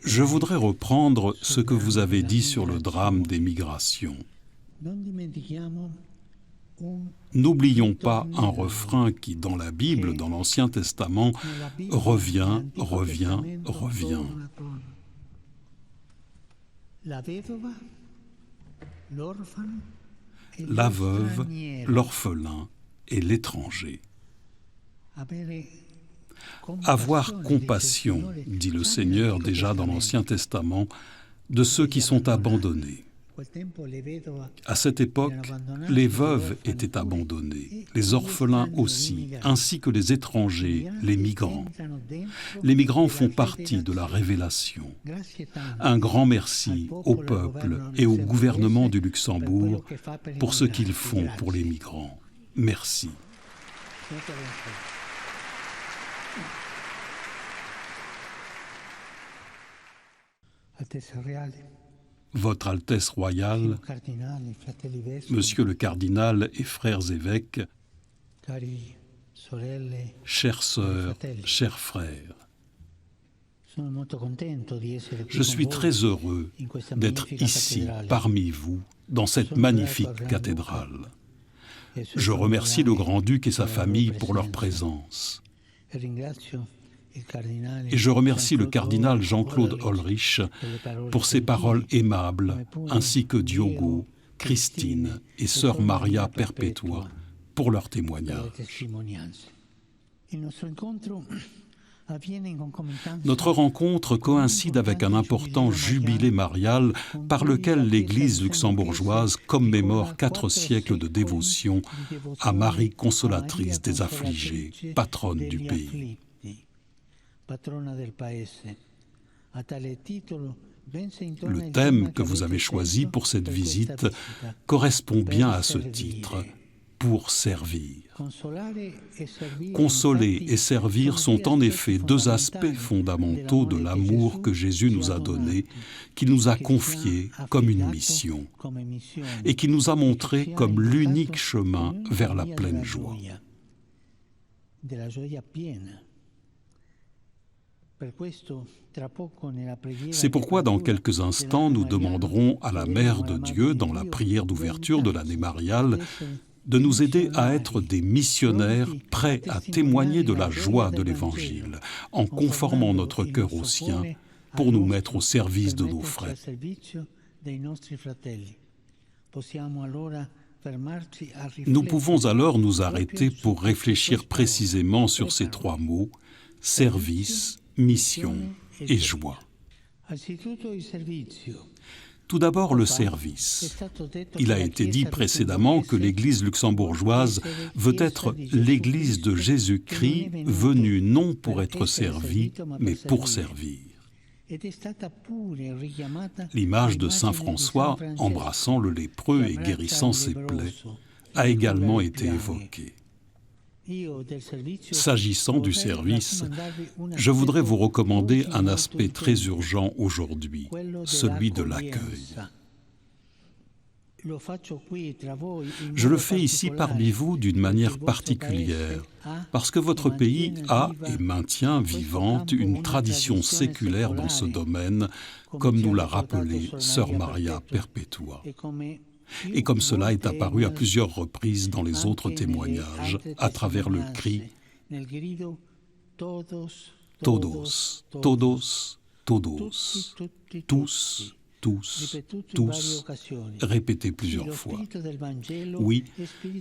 Je voudrais reprendre ce que vous avez dit sur le drame des migrations. N'oublions pas un refrain qui, dans la Bible, dans l'Ancien Testament, revient. La veuve, l'orphelin et l'étranger. Avoir compassion, dit le Seigneur déjà dans l'Ancien Testament, de ceux qui sont abandonnés. À cette époque, les veuves étaient abandonnées, les orphelins aussi, ainsi que les étrangers, les migrants. Les migrants font partie de la révélation. Un grand merci au peuple et au gouvernement du Luxembourg pour ce qu'ils font pour les migrants. Merci. Votre Altesse royale, Monsieur le cardinal et frères évêques, chères sœurs, chers frères, je suis très heureux d'être ici, parmi vous, dans cette magnifique cathédrale. Je remercie le Grand-Duc et sa famille pour leur présence. Et je remercie le cardinal Jean-Claude Ulrich pour ses paroles aimables, ainsi que Diogo, Christine et sœur Maria Perpetua pour leur témoignage. Notre rencontre coïncide avec un important jubilé marial par lequel l'Église luxembourgeoise commémore 4 siècles de dévotion à Marie consolatrice des affligés, patronne du pays. Le thème que vous avez choisi pour cette visite correspond bien à ce titre, pour servir. Consoler et servir sont en effet 2 aspects fondamentaux de l'amour que Jésus nous a donné, qu'il nous a confié comme une mission, et qu'il nous a montré comme l'unique chemin vers la pleine joie. C'est pourquoi dans quelques instants, nous demanderons à la Mère de Dieu, dans la prière d'ouverture de l'année mariale, de nous aider à être des missionnaires prêts à témoigner de la joie de l'Évangile, en conformant notre cœur au sien pour nous mettre au service de nos frères. Nous pouvons alors nous arrêter pour réfléchir précisément sur ces 3 mots, service, mission et joie. Tout d'abord, le service. Il a été dit précédemment que l'Église luxembourgeoise veut être l'Église de Jésus-Christ, venue non pour être servie, mais pour servir. L'image de saint François, embrassant le lépreux et guérissant ses plaies, a également été évoquée. S'agissant du service, je voudrais vous recommander un aspect très urgent aujourd'hui, celui de l'accueil. Je le fais ici parmi vous d'une manière particulière, parce que votre pays a et maintient vivante une tradition séculaire dans ce domaine, comme nous l'a rappelé sœur Maria Perpetua. Et comme cela est apparu à plusieurs reprises dans les autres témoignages, à travers le cri « Todos, todos, todos, tous, tous, tous », répété plusieurs fois. Oui,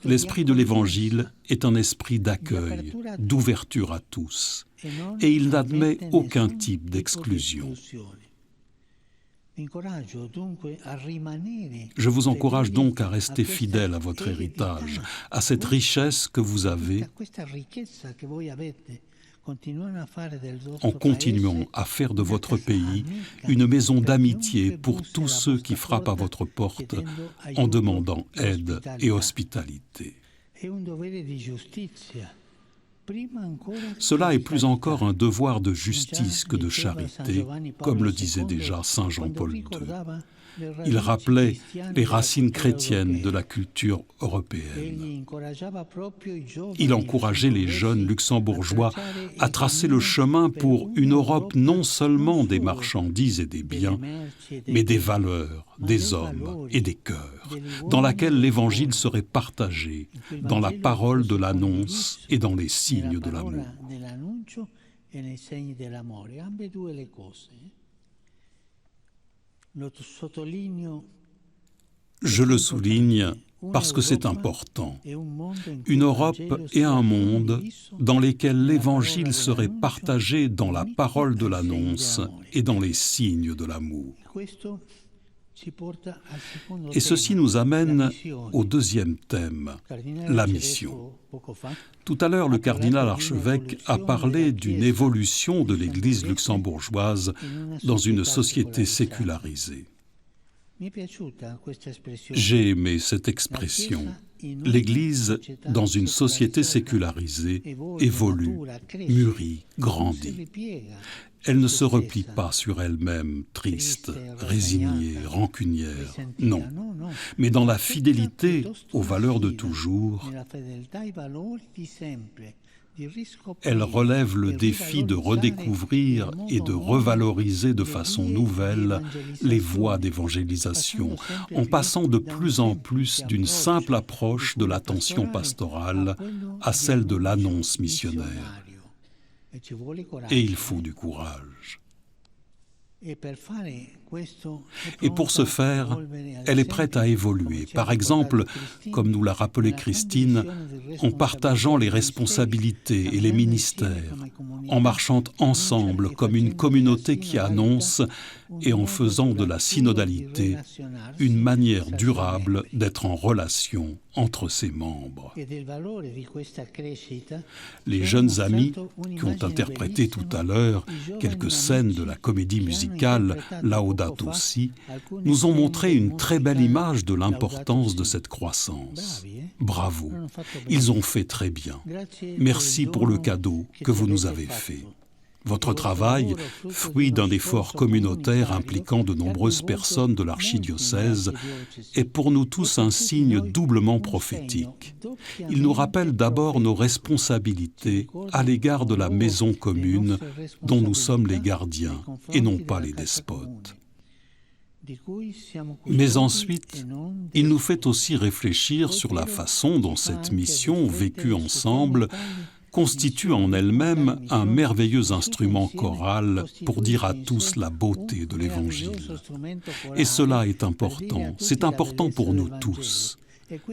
l'esprit de l'Évangile est un esprit d'accueil, d'ouverture à tous, et il n'admet aucun type d'exclusion. Je vous encourage donc à rester fidèle à votre héritage, à cette richesse que vous avez, en continuant à faire de votre pays une maison d'amitié pour tous ceux qui frappent à votre porte en demandant aide et hospitalité. Cela est plus encore un devoir de justice que de charité, comme le disait déjà saint Jean-Paul II. Il rappelait les racines chrétiennes de la culture européenne. Il encourageait les jeunes luxembourgeois à tracer le chemin pour une Europe non seulement des marchandises et des biens, mais des valeurs, des hommes et des cœurs, dans laquelle l'Évangile serait partagé, dans la parole de l'annonce et dans les signes de l'amour. Je le souligne parce que c'est important. Une Europe et un monde dans lesquels l'Évangile serait partagé dans la parole de l'annonce et dans les signes de l'amour. Et ceci nous amène au deuxième thème, la mission. Tout à l'heure, le cardinal archevêque a parlé d'une évolution de l'Église luxembourgeoise dans une société sécularisée. J'ai aimé cette expression. L'Église, dans une société sécularisée, évolue, mûrit, grandit. Elle ne se replie pas sur elle-même, triste, résignée, rancunière, non, mais dans la fidélité aux valeurs de toujours, elle relève le défi de redécouvrir et de revaloriser de façon nouvelle les voies d'évangélisation, en passant de plus en plus d'une simple approche de l'attention pastorale à celle de l'annonce missionnaire. Et il faut du courage. Et pour ce faire, elle est prête à évoluer. Par exemple, comme nous l'a rappelé Christine, en partageant les responsabilités et les ministères, en marchant ensemble comme une communauté qui annonce et en faisant de la synodalité une manière durable d'être en relation entre ses membres. Les jeunes amis qui ont interprété tout à l'heure quelques scènes de la comédie musicale Laudato Si nous ont montré une très belle image de l'importance de cette croissance. Bravo, ils ont fait très bien. Merci pour le cadeau que vous nous avez fait. Votre travail, fruit d'un effort communautaire impliquant de nombreuses personnes de l'archidiocèse, est pour nous tous un signe doublement prophétique. Il nous rappelle d'abord nos responsabilités à l'égard de la maison commune dont nous sommes les gardiens et non pas les despotes. Mais ensuite, il nous fait aussi réfléchir sur la façon dont cette mission, vécue ensemble, constitue en elle-même un merveilleux instrument choral pour dire à tous la beauté de l'Évangile. Et cela est important, c'est important pour nous tous.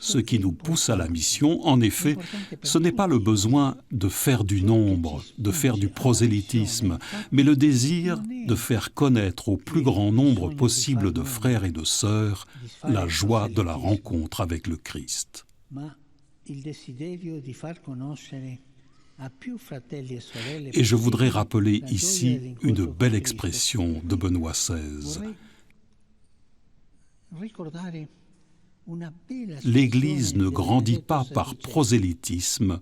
Ce qui nous pousse à la mission, en effet, ce n'est pas le besoin de faire du nombre, de faire du prosélytisme, mais le désir de faire connaître au plus grand nombre possible de frères et de sœurs la joie de la rencontre avec le Christ. Et je voudrais rappeler ici une belle expression de Benoît XVI. L'Église ne grandit pas par prosélytisme,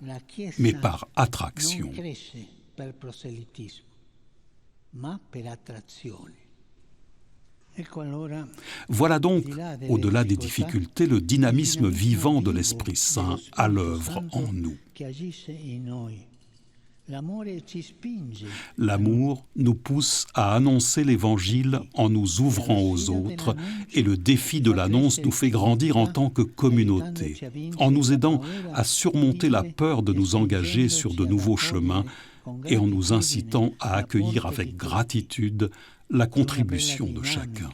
mais par attraction. Voilà donc, au-delà des difficultés, le dynamisme vivant de l'Esprit Saint à l'œuvre en nous. L'amour nous pousse à annoncer l'Évangile en nous ouvrant aux autres et le défi de l'annonce nous fait grandir en tant que communauté, en nous aidant à surmonter la peur de nous engager sur de nouveaux chemins et en nous incitant à accueillir avec gratitude la contribution de chacun.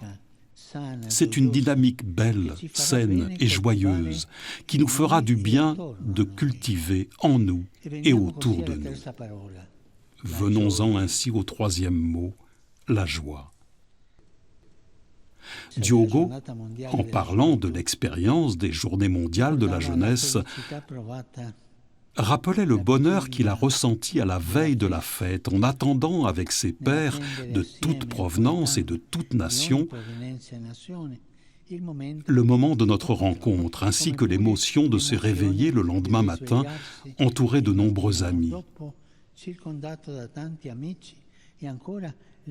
C'est une dynamique belle, saine et joyeuse qui nous fera du bien de cultiver en nous et autour de nous. Venons-en ainsi au troisième mot, la joie. Diogo, en parlant de l'expérience des Journées mondiales de la jeunesse, rappelait le bonheur qu'il a ressenti à la veille de la fête en attendant avec ses pairs de toute provenance et de toute nation le moment de notre rencontre, ainsi que l'émotion de se réveiller le lendemain matin entouré de nombreux amis.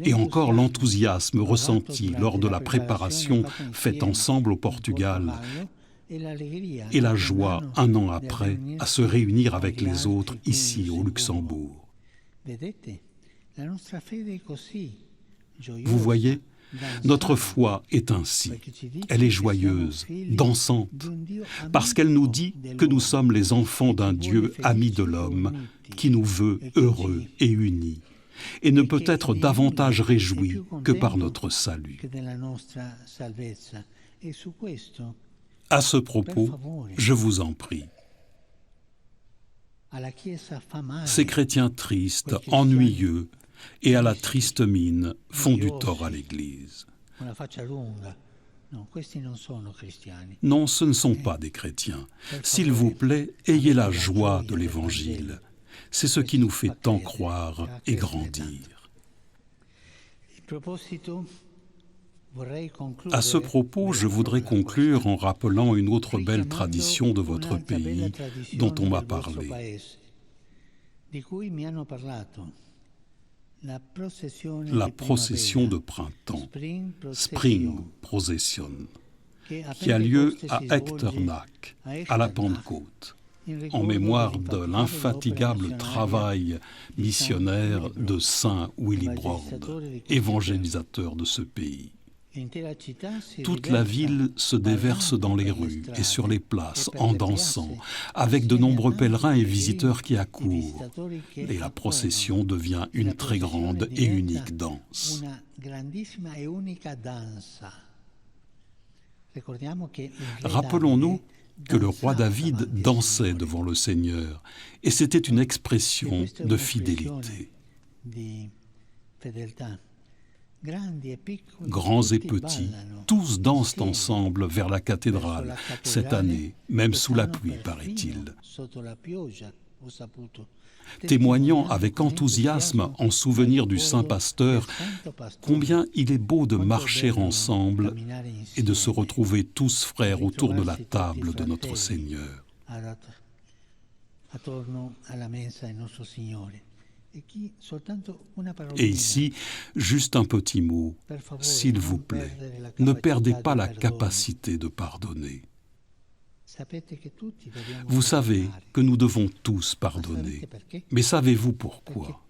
Et encore l'enthousiasme ressenti lors de la préparation faite ensemble au Portugal et la joie, un an après, à se réunir avec les autres ici au Luxembourg. Vous voyez, notre foi est ainsi. Elle est joyeuse, dansante, parce qu'elle nous dit que nous sommes les enfants d'un Dieu ami de l'homme, qui nous veut heureux et unis, et ne peut être davantage réjoui que par notre salut. À ce propos, je vous en prie, ces chrétiens tristes, ennuyeux et à la triste mine font du tort à l'Église. Non, ce ne sont pas des chrétiens. S'il vous plaît, ayez la joie de l'Évangile. C'est ce qui nous fait tant croire et grandir. À ce propos, je voudrais conclure en rappelant une autre belle tradition de votre pays dont on m'a parlé. La procession de printemps, Spring Procession, qui a lieu à Echternach, à la Pentecôte, en mémoire de l'infatigable travail missionnaire de Saint Willibrord, évangélisateur de ce pays. Toute la ville se déverse dans les rues et sur les places en dansant, avec de nombreux pèlerins et visiteurs qui accourent. Et la procession devient une très grande et unique danse. Rappelons-nous que le roi David dansait devant le Seigneur, et c'était une expression de fidélité. Grands et petits, tous dansent ensemble vers la cathédrale cette année, même sous la pluie, paraît-il. Témoignant avec enthousiasme en souvenir du Saint Pasteur combien il est beau de marcher ensemble et de se retrouver tous frères autour de la table de notre Seigneur. Et ici, juste un petit mot, s'il vous plaît, ne perdez pas la capacité de pardonner. Vous savez que nous devons tous pardonner, mais savez-vous pourquoi?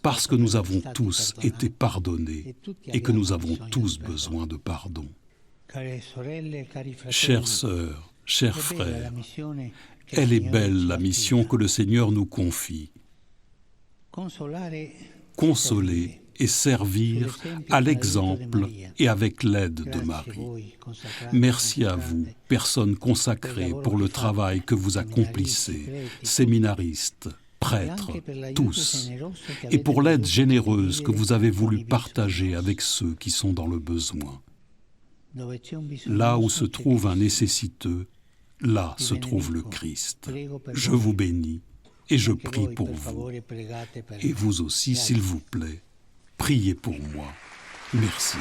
Parce que nous avons tous été pardonnés et que nous avons tous besoin de pardon. Chères sœurs, chers frères, elle est belle la mission que le Seigneur nous confie. Consoler et servir à l'exemple et avec l'aide de Marie. Merci à vous, personnes consacrées, pour le travail que vous accomplissez, séminaristes, prêtres, tous, et pour l'aide généreuse que vous avez voulu partager avec ceux qui sont dans le besoin. Là où se trouve un nécessiteux, là se trouve le Christ. Je vous bénis. Et je prie pour vous. Et vous aussi, s'il vous plaît, priez pour moi. Merci.